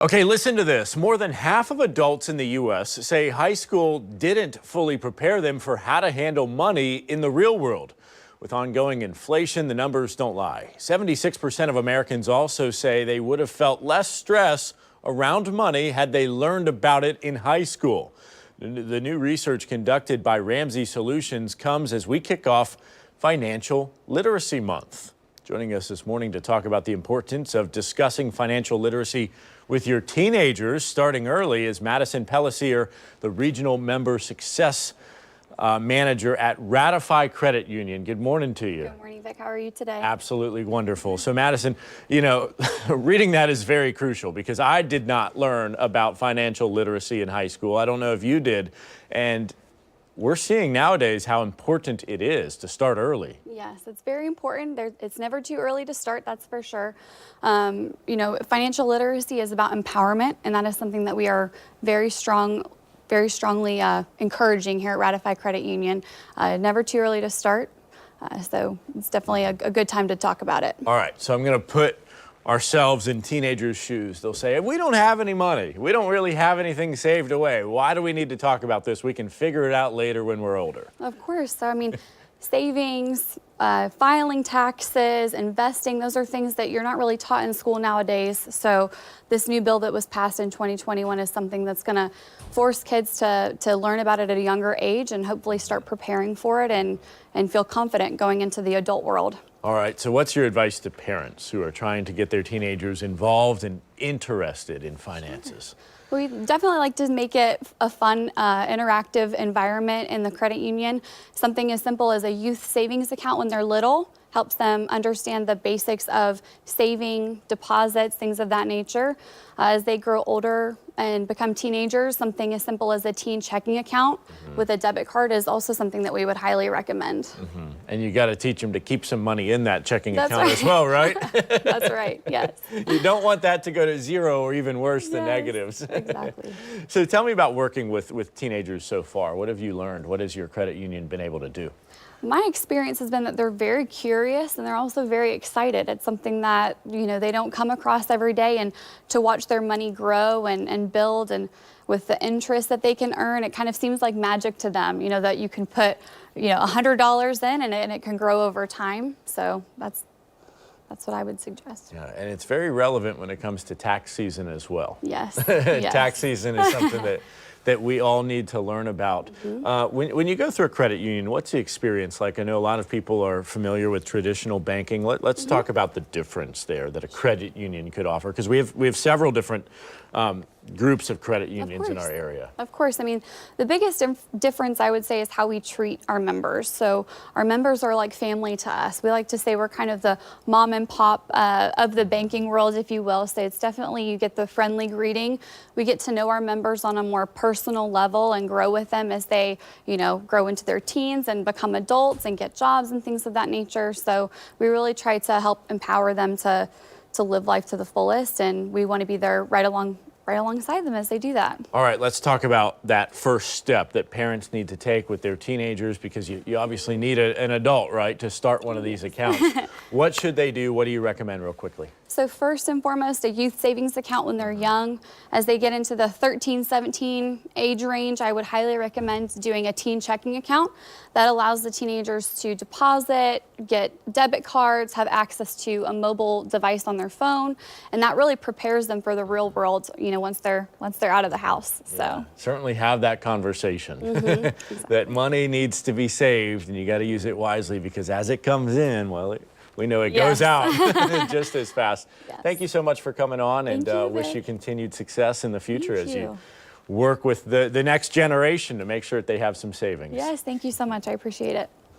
Okay, listen to this. More than half of adults in the U.S. say high school didn't fully prepare them for how to handle money in the real world. With ongoing inflation, the numbers don't lie. 76% of Americans also say they would have felt less stress around money had they learned about it in high school. The new research conducted by Ramsey Solutions comes as we kick off Financial Literacy Month. Joining us this morning to talk about the importance of discussing financial literacy with your teenagers starting early is Madison Pelletier, the Regional Member Success Manager at Ratify Credit Union. Good morning to you. Good morning, Vic. How are you today? Absolutely wonderful. So Madison, you know, reading that is very crucial because I did not learn about financial literacy in high school. I don't know if you did. And we're seeing nowadays how important it is to start early. Yes, it's very important. It's never too early to start, that's for sure. You know, financial literacy is about empowerment, and that is something that we are very strongly encouraging here at Ratify Credit Union. Never too early to start, so it's definitely a good time to talk about it. All right, so I'm going to put ourselves in teenagers' shoes. They'll say, we don't have any money. We don't really have anything saved away. Why do we need to talk about this? We can figure it out later when we're older. Of course. So, I mean, savings, filing taxes, investing, those are things that you're not really taught in school nowadays. So this new bill that was passed in 2021 is something that's going to force kids to learn about it at a younger age and hopefully start preparing for it and feel confident going into the adult world. All right, so what's your advice to parents who are trying to get their teenagers involved and interested in finances? We definitely like to make it a fun, interactive environment in the credit union. Something as simple as a youth savings account when they're little helps them understand the basics of saving, deposits, things of that nature. As they grow older and become teenagers, something as simple as a teen checking account with a debit card is also something that we would highly recommend. And you got to teach them to keep some money in that checking That's account right. as well, right? That's right, yes. You don't want that to go to zero or even worse, the negatives. Exactly. So tell me about working with teenagers so far. What have you learned? What has your credit union been able to do? My experience has been that they're very curious and they're also very excited. It's something that, you know, they don't come across every day, and to watch their money grow and build, and with the interest that they can earn, it kind of seems like magic to them, you know, that you can put, you know, $100 in and it can grow over time. So that's what I would suggest. Yeah, and it's very relevant when it comes to tax season as well. Yes. Tax season is something that we all need to learn about. When you go through a credit union, what's the experience like? I know a lot of people are familiar with traditional banking. Let's talk about the difference there that a credit union could offer, because we have several different groups of credit unions in our area. Of course. I mean, the biggest difference I would say is how we treat our members. So our members are like family to us. We like to say we're kind of the mom and pop of the banking world, if you will. So it's definitely, you get the friendly greeting. We get to know our members on a more personal level and grow with them as they, you know, grow into their teens and become adults and get jobs and things of that nature. So we really try to help empower them to live life to the fullest, and we want to be there right alongside them as they do that. All right, let's talk about that first step that parents need to take with their teenagers, because you obviously need an adult, right, to start one of these accounts. What should they do? What do you recommend real quickly? So first and foremost, a youth savings account when they're young. As they get into the 13, 17 age range, I would highly recommend doing a teen checking account. That allows the teenagers to deposit, get debit cards, have access to a mobile device on their phone, and that really prepares them for the real world, you know, once they're out of the house. So yeah, certainly have that conversation. Exactly. That money needs to be saved, and you got to use it wisely, because as it comes in, well, we know it goes out just as fast. Yes. Thank you so much for coming on, and wish you continued success in the future as you work with the next generation to make sure that they have some savings. Yes, thank you so much. I appreciate it.